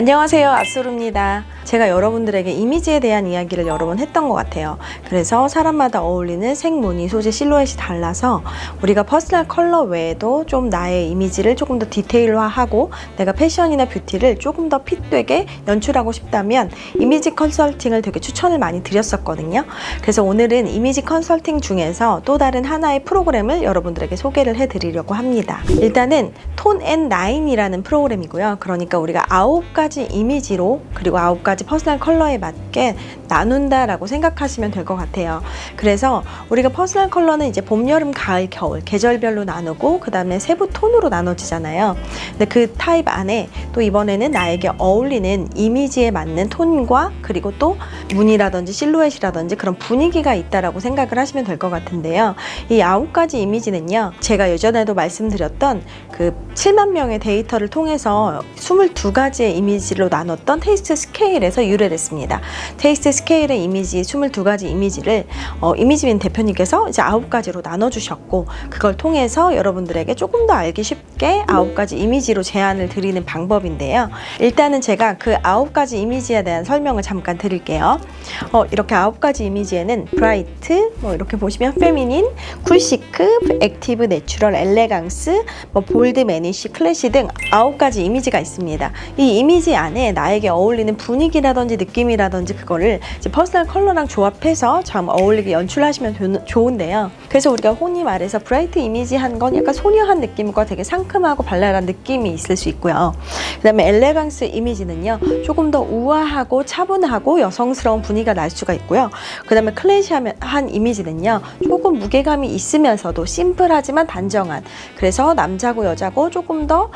안녕하세요, 아수르입니다. 제가 여러분들에게 이미지에 대한 이야기를 여러 번 했던 것 같아요. 그래서 사람마다 어울리는 색, 무늬, 소재, 실루엣이 달라서 우리가 퍼스널 컬러 외에도 좀 나의 이미지를 조금 더 디테일화하고 내가 패션이나 뷰티를 조금 더 핏되게 연출하고 싶다면 이미지 컨설팅을 되게 추천을 많이 드렸었거든요. 그래서 오늘은 이미지 컨설팅 중에서 또 다른 하나의 프로그램을 여러분들에게 소개를 해드리려고 합니다. 일단은 톤 앤 라인이라는 프로그램이고요. 그러니까 우리가 9가지 이미지로 그리고 9가지 퍼스널 컬러에 맞게 나눈다라고 생각하시면 될 것 같아요. 그래서 우리가 퍼스널 컬러는 이제 봄, 여름, 가을, 겨울 계절별로 나누고 그 다음에 세부 톤으로 나눠지잖아요. 근데 그 타입 안에 또 이번에는 나에게 어울리는 이미지에 맞는 톤과 그리고 또 무늬라든지 실루엣이라든지 그런 분위기가 있다라고 생각을 하시면 될 것 같은데요. 이 9가지 이미지는요, 제가 예전에도 말씀드렸던 그 7만 명의 데이터를 통해서 22가지의 이미지로 나눴던 테이스트 스케일에서 유래됐습니다. 테이스트 스케일의 이미지 22가지 이미지를 이미지민 대표님께서 이제 9가지로 나눠주셨고, 그걸 통해서 여러분들에게 조금 더 알기 쉽게 9가지 이미지로 제안을 드리는 방법인데요. 일단은 제가 그 9가지 이미지에 대한 설명을 잠깐 드릴게요. 이렇게 9가지 이미지에는 브라이트, 이렇게 보시면 페미닌, 쿨시크, 액티브, 내추럴, 엘레강스, 볼드, 매니쉬, 클래시 등 9가지 이미지가 있습니다. 이 이미지 안에 나에게 어울리는 분위기라든지 느낌이라든지 그거를 이제 퍼스널 컬러랑 조합해서 참 어울리게 연출하시면 좋은데요. 그래서 우리가 흔히 말해서 브라이트 이미지 한 건 약간 소녀한 느낌과 되게 상큼하고 발랄한 느낌이 있을 수 있고요. 그 다음에 엘레강스 이미지는요, 조금 더 우아하고 차분하고 여성스러운 분위기가 날 수가 있고요. 그 다음에 클래시한 이미지는요, 조금 무게감이 있으면서도 심플하지만 단정한, 그래서 남자고 여자고 조금 더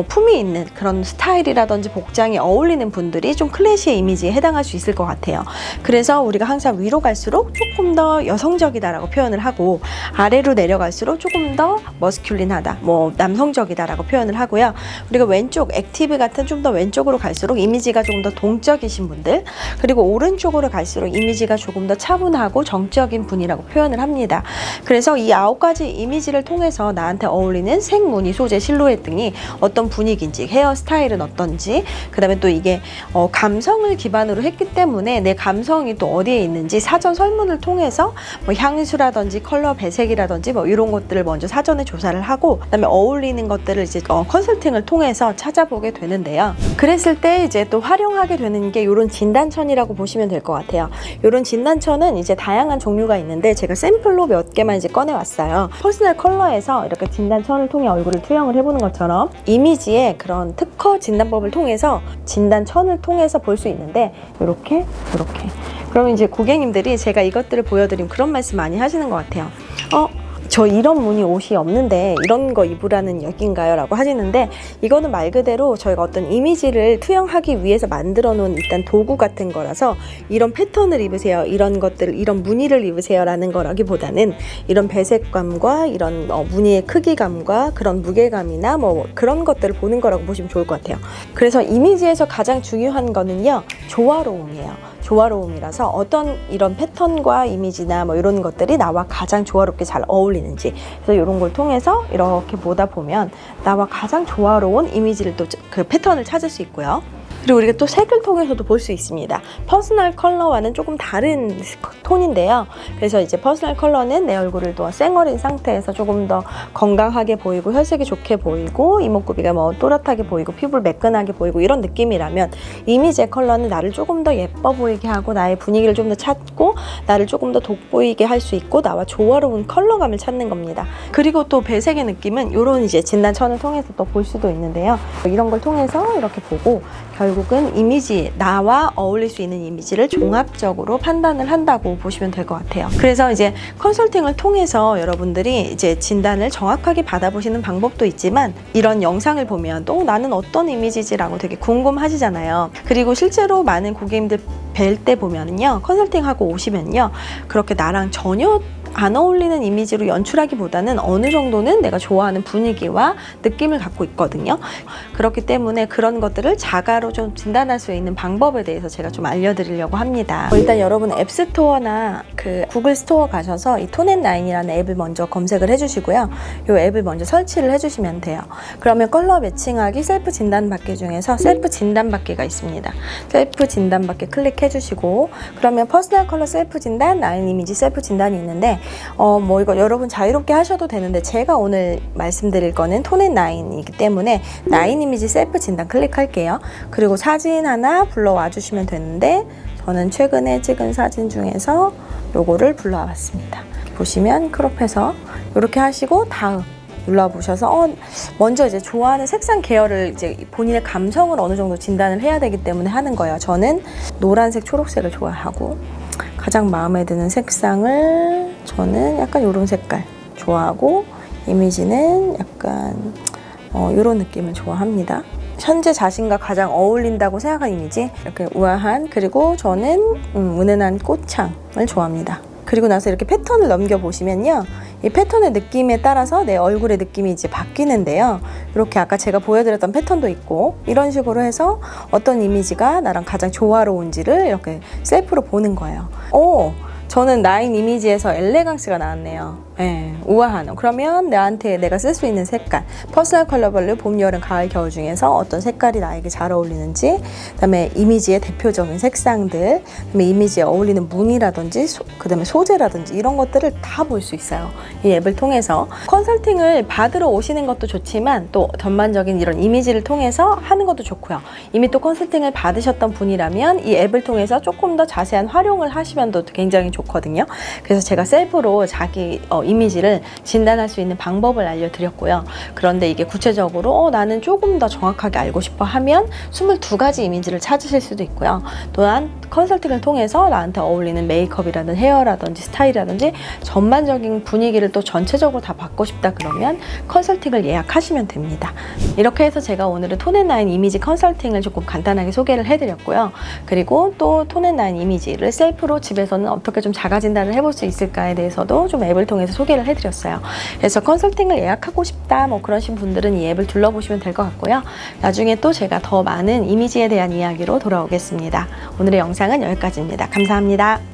품이 있는 그런 스타일이라든지 복장이 어울리는 분들이 좀 클래시의 이미지에 해당할 수 있을 것 같아요. 그래서 우리가 항상 위로 갈수록 조금 더 여성적이다라고 표현을 하고, 아래로 내려갈수록 조금 더 머스큘린하다, 남성적이다라고 표현을 하고요. 우리가 왼쪽 액티브 같은 좀 더 왼쪽으로 갈수록 이미지가 조금 더 동적이신 분들, 그리고 오른쪽으로 갈수록 이미지가 조금 더 차분하고 정적인 분이라고 표현을 합니다. 그래서 이 9가지 이미지를 통해서 나한테 어울리는 색, 무늬, 소재, 실루엣 등이 어떤 분위기인지, 헤어스타일은 어떤지, 그 다음에 또 이게 감성을 기반으로 했기 때문에 내 감성이 또 어디에 있는지 사전 설문을 통해서 향수라든지 컬러 배색이라든지 이런 것들을 먼저 사전에 조사를 하고, 그 다음에 어울리는 것들을 이제 컨설팅을 통해서 찾아보게 되는데요. 그랬을 때 이제 또 활용하게 되는 게 이런 진단천이라고 보시면 될 것 같아요. 이런 진단천은 이제 다양한 종류가 있는데 제가 샘플로 몇 개만 이제 꺼내왔어요. 퍼스널 컬러에서 이렇게 진단천을 통해 얼굴을 투영을 해보는 것처럼 이미지의 그런 특허 진단법을 통해서 진단천을 통해서 볼 수 있는데, 이렇게 그러면 이제 고객님들이 제가 이것들을 보여드리면 그런 말씀 많이 하시는 것 같아요. 저 이런 무늬 옷이 없는데 이런 거 입으라는 얘기인가요? 라고 하시는데, 이거는 말 그대로 저희가 어떤 이미지를 투영하기 위해서 만들어 놓은 일단 도구 같은 거라서, 이런 패턴을 입으세요, 이런 것들을, 이런 무늬를 입으세요 라는 거라기보다는 이런 배색감과 이런 무늬의 크기감과 그런 무게감이나 그런 것들을 보는 거라고 보시면 좋을 것 같아요. 그래서 이미지에서 가장 중요한 거는요, 조화로움이에요. 조화로움이라서 어떤 이런 패턴과 이미지나 이런 것들이 나와 가장 조화롭게 잘 어울리는지, 그래서 이런 걸 통해서 이렇게 보다 보면 나와 가장 조화로운 이미지를 또 그 패턴을 찾을 수 있고요. 그리고 우리가 또 색을 통해서도 볼 수 있습니다. 퍼스널 컬러와는 조금 다른 톤인데요. 그래서 이제 퍼스널 컬러는 내 얼굴을 또 쌩얼인 상태에서 조금 더 건강하게 보이고 혈색이 좋게 보이고 이목구비가 또렷하게 보이고 피부를 매끈하게 보이고 이런 느낌이라면, 이미지의 컬러는 나를 조금 더 예뻐 보이게 하고 나의 분위기를 좀 더 찾고 나를 조금 더 돋보이게 할 수 있고 나와 조화로운 컬러감을 찾는 겁니다. 그리고 또 배색의 느낌은 이런 이제 진단천을 통해서 또 볼 수도 있는데요. 이런 걸 통해서 이렇게 보고 결국은 이미지, 나와 어울릴 수 있는 이미지를 종합적으로 판단을 한다고 보시면 될 것 같아요. 그래서 이제 컨설팅을 통해서 여러분들이 이제 진단을 정확하게 받아보시는 방법도 있지만, 이런 영상을 보면 또 나는 어떤 이미지지라고 되게 궁금하시잖아요. 그리고 실제로 많은 고객님들 뵐 때 보면요, 컨설팅하고 오시면요, 그렇게 나랑 전혀 안 어울리는 이미지로 연출하기보다는 어느 정도는 내가 좋아하는 분위기와 느낌을 갖고 있거든요. 그렇기 때문에 그런 것들을 자가로 좀 진단할 수 있는 방법에 대해서 제가 좀 알려드리려고 합니다. 일단 여러분 앱스토어나 그 구글 스토어 가셔서 이 톤앤나인이라는 앱을 먼저 검색을 해주시고요. 이 앱을 먼저 설치를 해주시면 돼요. 그러면 컬러 매칭하기 셀프 진단받기 중에서 셀프 진단받기가 있습니다. 셀프 진단받기 클릭해주시고, 그러면 퍼스널 컬러 셀프 진단, 나인 이미지 셀프 진단이 있는데 뭐 이거 여러분 자유롭게 하셔도 되는데 제가 오늘 말씀드릴 거는 톤앤나인이기 때문에 나인 이미지 셀프 진단 클릭할게요. 그리고 사진 하나 불러와 주시면 되는데 저는 최근에 찍은 사진 중에서 요거를 불러와 봤습니다. 보시면 크롭해서 이렇게 하시고 다음 눌러보셔서 먼저 이제 좋아하는 색상 계열을 이제 본인의 감성을 어느 정도 진단을 해야 되기 때문에 하는 거예요. 저는 노란색, 초록색을 좋아하고 가장 마음에 드는 색상을 저는 약간 이런 색깔 좋아하고, 이미지는 약간 이런 느낌을 좋아합니다. 현재 자신과 가장 어울린다고 생각한 이미지, 이렇게 우아한, 그리고 저는 은은한 꽃향을 좋아합니다. 그리고 나서 이렇게 패턴을 넘겨보시면요, 이 패턴의 느낌에 따라서 내 얼굴의 느낌이 이제 바뀌는데요. 이렇게 아까 제가 보여드렸던 패턴도 있고, 이런 식으로 해서 어떤 이미지가 나랑 가장 조화로운지를 이렇게 셀프로 보는 거예요. 저는 나인 이미지에서 엘레강스가 나왔네요. 네, 우아한. 그러면 나한테 내가 쓸 수 있는 색깔, 퍼스널 컬러별로 봄, 여름, 가을, 겨울 중에서 어떤 색깔이 나에게 잘 어울리는지, 그다음에 이미지의 대표적인 색상들, 그다음에 이미지에 어울리는 무늬라든지 그다음에 소재라든지 이런 것들을 다 볼 수 있어요. 이 앱을 통해서 컨설팅을 받으러 오시는 것도 좋지만 또 전반적인 이런 이미지를 통해서 하는 것도 좋고요. 이미 또 컨설팅을 받으셨던 분이라면 이 앱을 통해서 조금 더 자세한 활용을 하시면 또 굉장히 좋거든요. 그래서 제가 셀프로 자기 이미지를 진단할 수 있는 방법을 알려드렸고요. 그런데 이게 구체적으로 나는 조금 더 정확하게 알고 싶어 하면 22가지 이미지를 찾으실 수도 있고요. 또한 컨설팅을 통해서 나한테 어울리는 메이크업이라든지 헤어라든지 스타일이라든지 전반적인 분위기를 또 전체적으로 다 받고 싶다 그러면 컨설팅을 예약하시면 됩니다. 이렇게 해서 제가 오늘은 톤앤나인 이미지 컨설팅을 조금 간단하게 소개를 해드렸고요. 그리고 또 톤앤나인 이미지를 셀프로 집에서는 어떻게 좀 자가 진단을 해볼 수 있을까에 대해서도 좀 앱을 통해서 소개를 해드렸어요. 그래서 컨설팅을 예약하고 싶다 뭐 그러신 분들은 이 앱을 둘러보시면 될 것 같고요. 나중에 또 제가 더 많은 이미지에 대한 이야기로 돌아오겠습니다. 오늘의 영상은 여기까지입니다. 감사합니다.